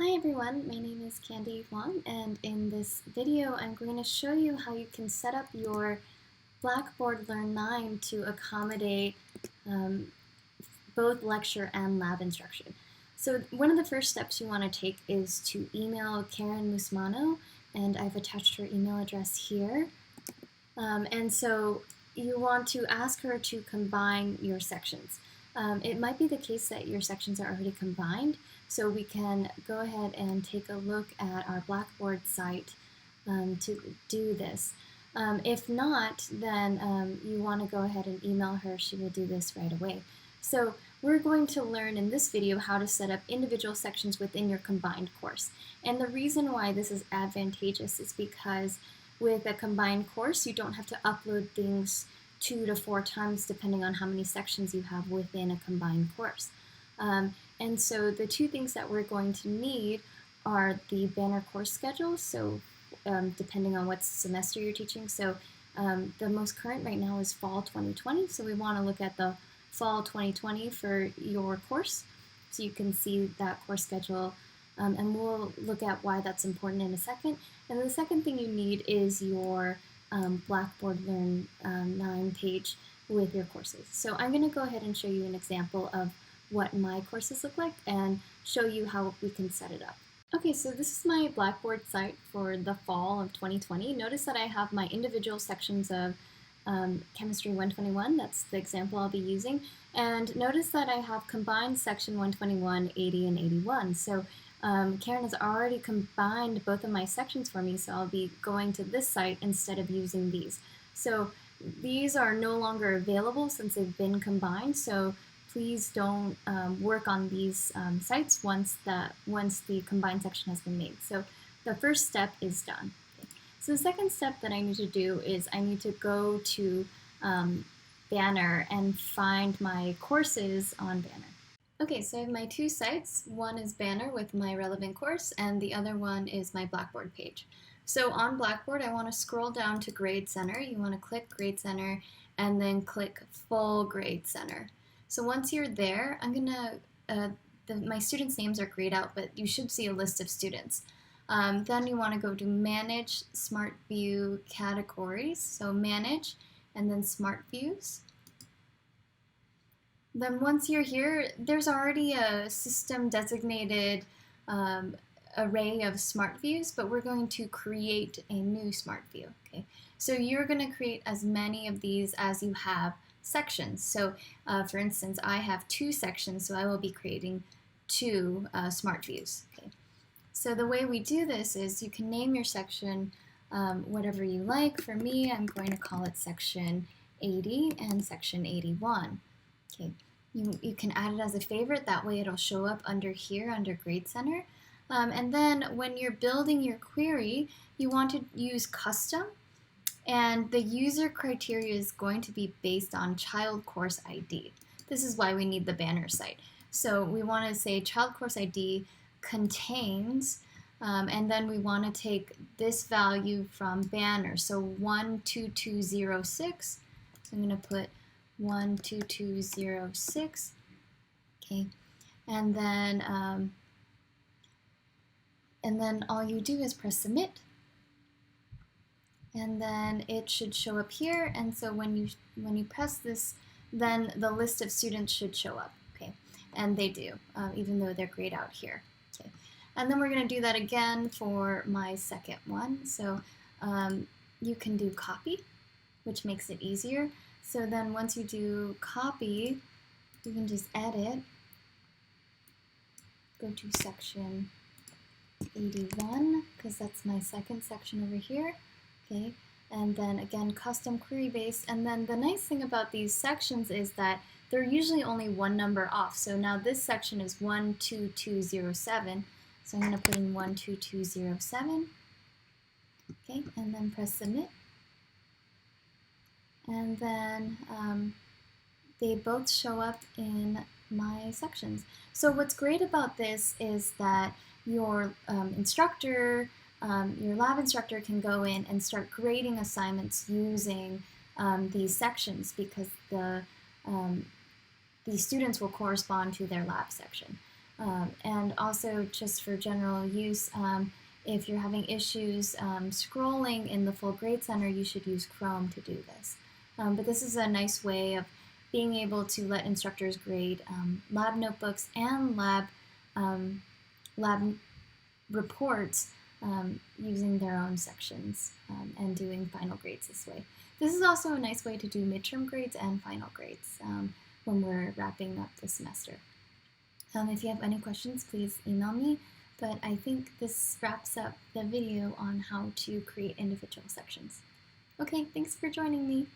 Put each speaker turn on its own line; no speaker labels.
Hi everyone, my name is Candy Wong, and in this video I'm going to show you how you can set up your Blackboard Learn 9 to accommodate both lecture and lab instruction. So one of the first steps you want to take is to email Karen Musmano, and I've attached her email address here. And so you want to ask her to combine your sections. It might be the case that your sections are already combined, so we can go ahead and take a look at our Blackboard site to do this. If not, then you want to go ahead and email her. She will do this right away. So we're going to learn in this video how to set up individual sections within your combined course. And the reason why this is advantageous is because with a combined course, you don't have to upload things 2 to 4 times depending on how many sections you have within a combined course. And so the two things that we're going to need are the banner course schedule, so depending on what semester you're teaching. So the most current right now is fall 2020, so we want to look at the fall 2020 for your course, so you can see that course schedule, and we'll look at why that's important in a second. And the second thing you need is your Blackboard Learn 9 page with your courses. So I'm going to go ahead and show you an example of what my courses look like and show you how we can set it up. Okay, so this is my Blackboard site for the fall of 2020. Notice that I have my individual sections of Chemistry 121, that's the example I'll be using, and notice that I have combined section 121, 80, and 81. So Karen has already combined both of my sections for me, so I'll be going to this site instead of using these. So these are no longer available since they've been combined, so please don't work on these sites once the combined section has been made. So the first step is done. Okay. So the second step that I need to do is I need to go to Banner and find my courses on Banner. Okay, so I have my two sites. One is Banner with my relevant course, and the other one is my Blackboard page. So on Blackboard, I want to scroll down to Grade Center. You want to click Grade Center and then click Full Grade Center. So once you're there, I'm gonna, my students' names are grayed out, but you should see a list of students. Then you want to go to Manage Smart View Categories. So Manage and then Smart Views. Then once you're here, there's already a system designated array of smart views, but we're going to create a new smart view. Okay, so you're going to create as many of these as you have sections. So for instance, I have 2 sections, so I will be creating 2 smart views. Okay, so the way we do this is you can name your section whatever you like. For me, I'm going to call it section 80 and section 81. Okay, you can add it as a favorite, that way it'll show up under here, under Grade Center. And then when you're building your query, you want to use custom, and the user criteria is going to be based on child course ID. This is why we need the Banner site. So we want to say child course ID contains, and then we want to take this value from Banner, so 12206. So I'm going to put 12206, okay, and then all you do is press submit, and then it should show up here. And so when you press this, then the list of students should show up, okay, and they do, even though they're grayed out here. Okay, and then we're going to do that again for my second one. So you can do copy, which makes it easier. So then once you do copy, you can just edit, go to section 81, because that's my second section over here, okay, and then again custom query based. And then the nice thing about these sections is that they're usually only one number off. So now this section is 12207, so I'm going to put in 12207, okay, and then press submit. And then they both show up in my sections. So what's great about this is that your instructor, your lab instructor can go in and start grading assignments using these sections, because the students will correspond to their lab section. And also just for general use, if you're having issues scrolling in the full grade center, you should use Chrome to do this. But this is a nice way of being able to let instructors grade lab notebooks and lab reports using their own sections and doing final grades this way. This is also a nice way to do midterm grades and final grades when we're wrapping up the semester. If you have any questions, please email me, but I think this wraps up the video on how to create individual sections. Okay, thanks for joining me.